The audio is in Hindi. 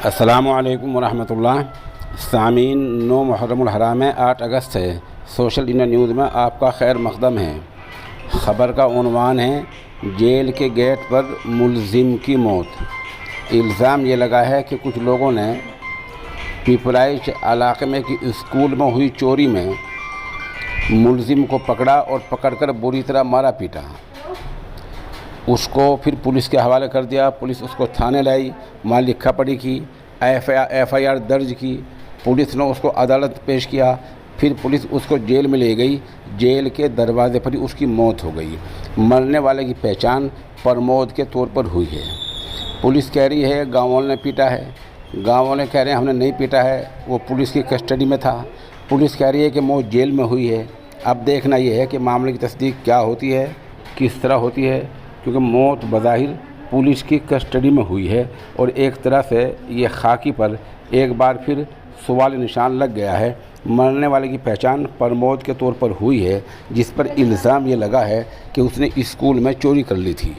अस्सलामुअलैकुम वरहमतुल्लाह। सामीन 9 मुहर्रमुल हराम है, 8 अगस्त है। सोशल इंडिया न्यूज़ में आपका खैर मकदम है। ख़बर का उन्वान है जेल के गेट पर मुलजिम की मौत। इल्ज़ाम ये लगा है कि कुछ लोगों ने पिपराइच इलाके में कि स्कूल में हुई चोरी में मुलजिम को पकड़ा और पकड़कर बुरी तरह मारा पीटा। उसको फिर पुलिस के हवाले कर दिया। पुलिस उसको थाने लाई, वहाँ लिखा पढ़ी की, एफआईआर दर्ज की। पुलिस ने उसको अदालत पेश किया। फिर पुलिस उसको जेल में ले गई। जेल के दरवाजे पर ही उसकी मौत हो गई। मरने वाले की पहचान प्रमोद के तौर पर हुई है। पुलिस कह रही है गाँव वालों ने पीटा है, गाँव वाले कह रहे हैं हमने नहीं पीटा है, वो पुलिस की कस्टडी में था। पुलिस कह रही है कि मौत जेल में हुई है। अब देखना ये है कि मामले की तस्दीक क्या होती है, किस तरह होती है, क्योंकि मौत बज़ाहिर पुलिस की कस्टडी में हुई है और एक तरह से ये खाकी पर एक बार फिर सवाल निशान लग गया है। मरने वाले की पहचान प्रमोद के तौर पर हुई है, जिस पर इल्ज़ाम ये लगा है कि उसने स्कूल में चोरी कर ली थी।